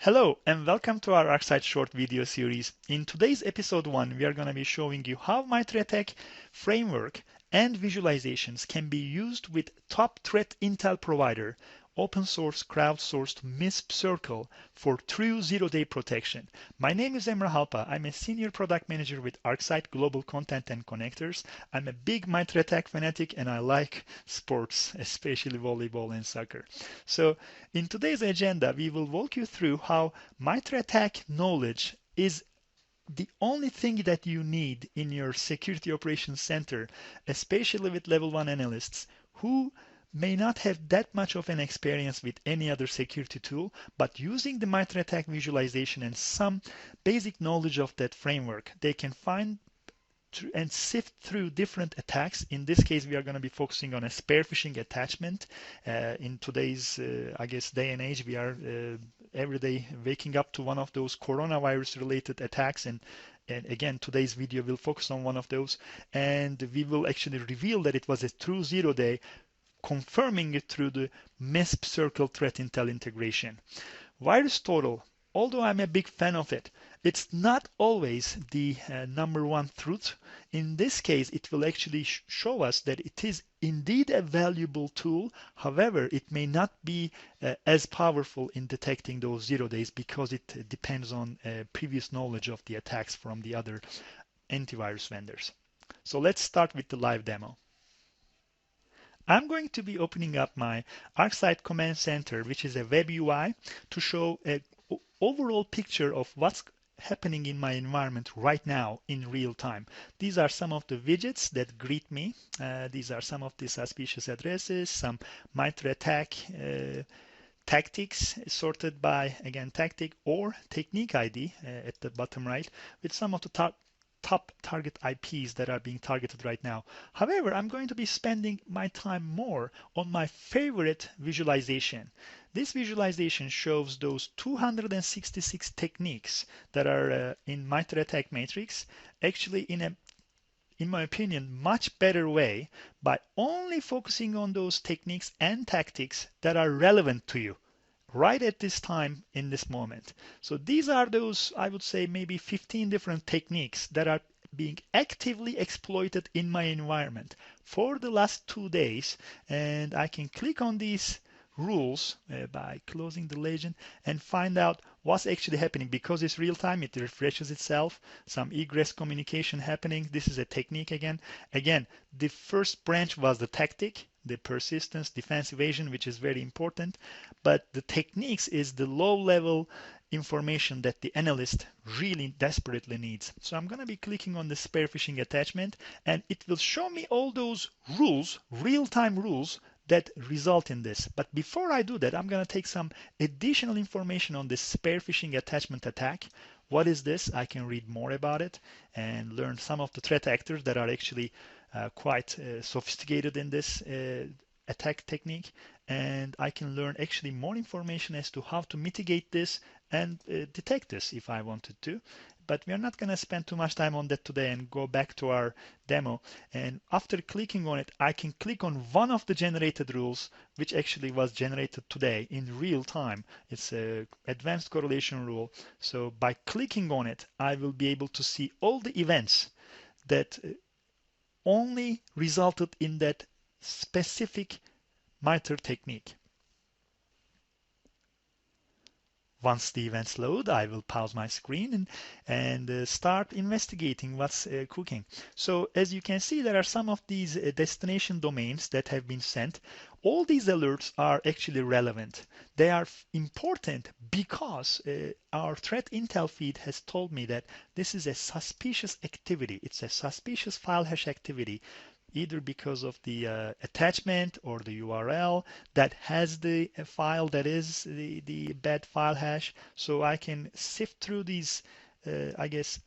Hello and welcome to our ArcSight short video series. In today's episode 1, we are going to be showing you how MITRE ATT&CK framework and visualizations can be used with top threat intel provider, open source crowdsourced MISP CIRCL for true zero-day protection. My name is Emre Halpa. I'm a senior product manager with ArcSight Global Content and Connectors. I'm a big MITRE ATT&CK fanatic and I like sports, especially volleyball and soccer. So in today's agenda, we will walk you through how MITRE ATT&CK knowledge is the only thing that you need in your security operations center, especially with level 1 analysts who may not have that much of an experience with any other security tool, but using the MITRE ATT&CK visualization and some basic knowledge of that framework, they can find and sift through different attacks. In this case, we are going to be focusing on a spearphishing attachment. In today's, I guess, day and age, we are every day waking up to one of those coronavirus-related attacks, and again, today's video will focus on one of those, and we will actually reveal that it was a true zero-day, confirming it through the MISP CIRCL Threat Intel integration. VirusTotal, although I'm a big fan of it, it's not always the number one truth. In this case, it will actually show us that it is indeed a valuable tool. However, it may not be as powerful in detecting those 0 days because it depends on previous knowledge of the attacks from the other antivirus vendors. So let's start with the live demo. I'm going to be opening up my ArcSight Command Center, which is a web UI, to show an overall picture of what's happening in my environment right now in real time. These are some of the widgets that greet me. These are some of the suspicious addresses, some MITRE ATT&CK tactics sorted by, again, tactic or technique ID at the bottom right, with some of the top target IPs that are being targeted right now. However, I'm going to be spending my time more on my favorite visualization. This visualization shows those 266 techniques that are in MITRE ATT&CK matrix, actually in my opinion, much better way by only focusing on those techniques and tactics that are relevant to you right at this time in this moment. So these are those, I would say, maybe 15 different techniques that are being actively exploited in my environment for the last 2 days. And I can click on these rules by closing the legend and find out what's actually happening. Because it's real time, it refreshes itself. Some egress communication happening. This is a technique again. Again, the first branch was the tactic, the persistence, defense evasion, which is very important. But the techniques is the low level information that the analyst really desperately needs. So I'm going to be clicking on the spearphishing attachment, and it will show me all those rules, real-time rules that result in this. But before I do that, I'm going to take some additional information on this spearphishing attachment attack. What is this? I can read more about it and learn some of the threat actors that are actually quite sophisticated in this attack technique, and I can learn actually more information as to how to mitigate this and detect this if I wanted to. But we are not going to spend too much time on that today and go back to our demo. And after clicking on it, I can click on one of the generated rules, which actually was generated today in real time. It's a advanced correlation rule. So by clicking on it, I will be able to see all the events that only resulted in that specific MITRE technique. Once the events load, I will pause my screen and start investigating what's cooking. So as you can see, there are some of these destination domains that have been sent. All these alerts are actually relevant. They are important because our threat intel feed has told me that this is a suspicious activity. It's a suspicious file hash activity, either because of the attachment or the URL that has the file that is the bad file hash. So I can sift through these, I guess,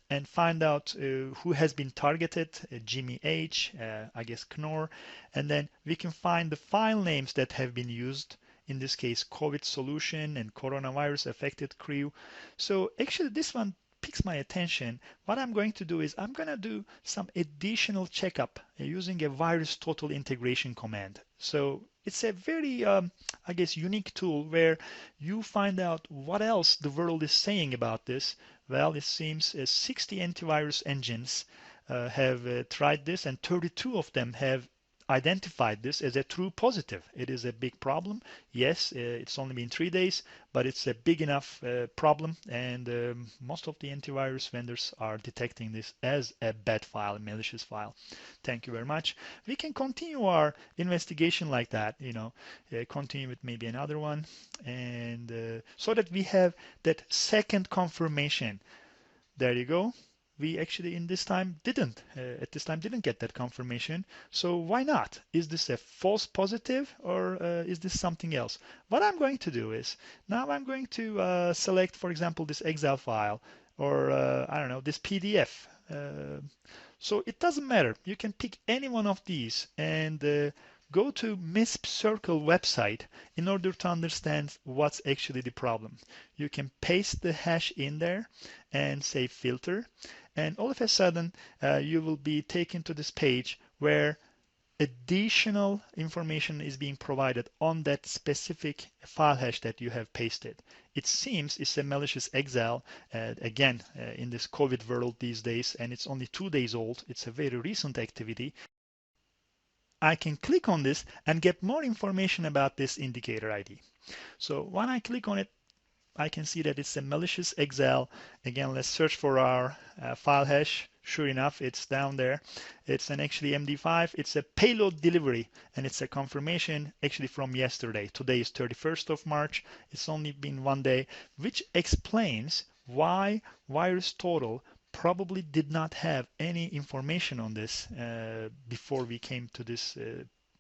and find out who has been targeted, Jimmy H, I guess Knorr, and then we can find the file names that have been used. In this case, COVID solution and coronavirus affected crew. So actually this one piques my attention, what I'm going to do is I'm going to do some additional checkup using a virus total integration command. So it's a very, I guess, unique tool where you find out what else the world is saying about this. Well, it seems 60 antivirus engines have tried this, and 32 of them have identified this as a true positive. It is a big problem. Yes, it's only been 3 days, but it's a big enough problem, and most of the antivirus vendors are detecting this as a bad file, a malicious file. Thank you very much. We can continue our investigation like that, continue with maybe another one, and so that we have that second confirmation. There you go. We actually at this time didn't get that confirmation. So why not? Is this a false positive, or is this something else? What I'm going to do is now I'm going to select, for example, this Excel file, or I don't know, this PDF. So it doesn't matter. You can pick any one of these and go to MISP CIRCL website in order to understand what's actually the problem. You can paste the hash in there and say filter, and all of a sudden you will be taken to this page where additional information is being provided on that specific file hash that you have pasted. It seems it's a malicious Excel, again, in this COVID world these days, and it's only 2 days old. It's a very recent activity. I can click on this and get more information about this indicator ID. So when I click on it, I can see that it's a malicious Excel. Again, let's search for our file hash. Sure enough, it's down there. It's an actually MD5. It's a payload delivery, and it's a confirmation actually from yesterday. Today is 31st of March. It's only been 1 day, which explains why VirusTotal probably did not have any information on this before we came to this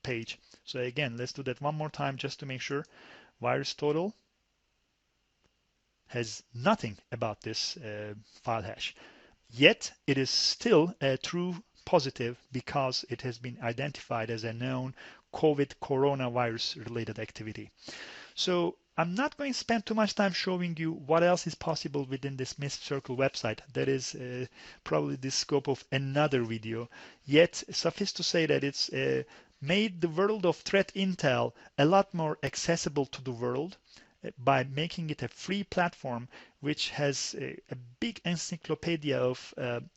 page. So again, let's do that one more time just to make sure. VirusTotal has nothing about this file hash. Yet it is still a true positive because it has been identified as a known COVID coronavirus related activity. So I'm not going to spend too much time showing you what else is possible within this MISP CIRCL website. That is probably the scope of another video. Yet suffice to say that it's made the world of threat intel a lot more accessible to the world by making it a free platform which has a big encyclopedia of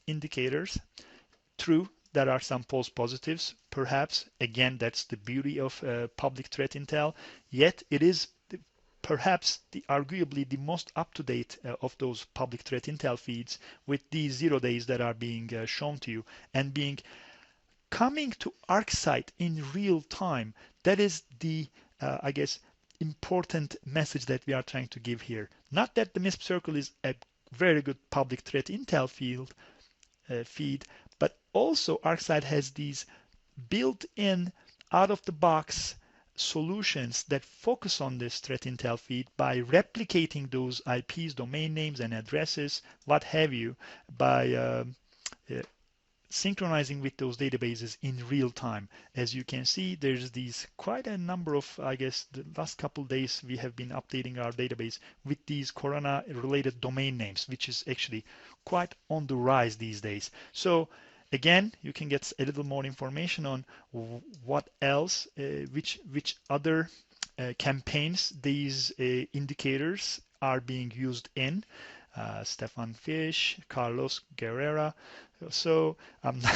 indicators. True, there are some false positives, perhaps. Again, that's the beauty of public threat intel. Yet it is perhaps arguably the most up-to-date of those public threat intel feeds, with these 0 days that are being shown to you and coming to ArcSight in real time. That is the, I guess, important message that we are trying to give here. Not that the MISP CIRCL is a very good public threat intel feed, but also ArcSight has these built-in, out-of-the-box solutions that focus on this threat intel feed by replicating those IPs, domain names and addresses, what have you, by synchronizing with those databases in real time. As you can see, there's these quite a number of, I guess, the last couple days we have been updating our database with these corona related domain names, which is actually quite on the rise these days. So again, you can get a little more information on what else, which other campaigns these indicators are being used in. Stefan Phish, Carlos Guerrera. So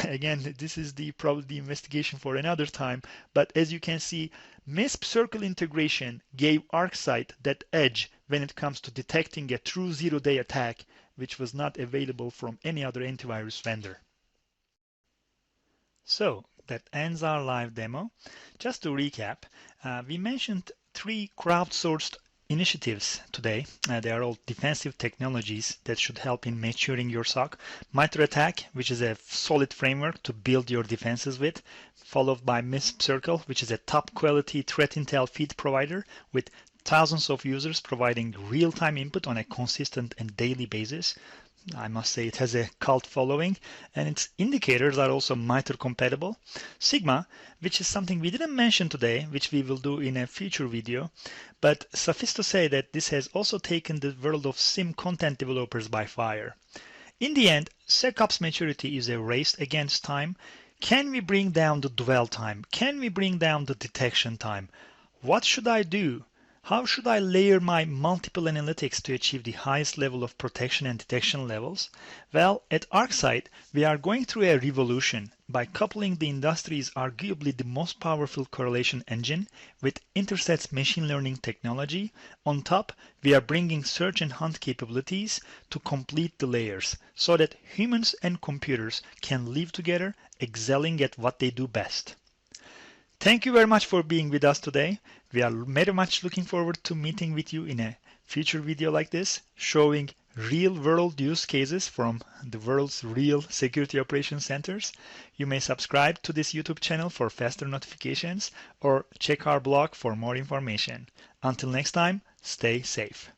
again, this is probably the investigation for another time. But as you can see, MISP CIRCL integration gave ArcSight that edge when it comes to detecting a true zero-day attack, which was not available from any other antivirus vendor. So that ends our live demo. Just to recap, we mentioned 3 crowdsourced initiatives today. They are all defensive technologies that should help in maturing your SOC. MITRE ATT&CK, which is a solid framework to build your defenses with, followed by MISP CIRCL, which is a top quality threat intel feed provider with thousands of users providing real-time input on a consistent and daily basis. I must say it has a cult following, and its indicators are also MITRE compatible. Sigma, which is something we didn't mention today, which we will do in a future video, but suffice to say that this has also taken the world of SIM content developers by fire. In the end, SecOps maturity is a race against time. Can we bring down the dwell time? Can we bring down the detection time? What should I do? How should I layer my multiple analytics to achieve the highest level of protection and detection levels? Well, at ArcSight, we are going through a revolution by coupling the industry's arguably the most powerful correlation engine with Interset's machine learning technology. On top, we are bringing search and hunt capabilities to complete the layers so that humans and computers can live together, excelling at what they do best. Thank you very much for being with us today. We are very much looking forward to meeting with you in a future video like this, showing real-world use cases from the world's real security operations centers. You may subscribe to this YouTube channel for faster notifications or check our blog for more information. Until next time, stay safe.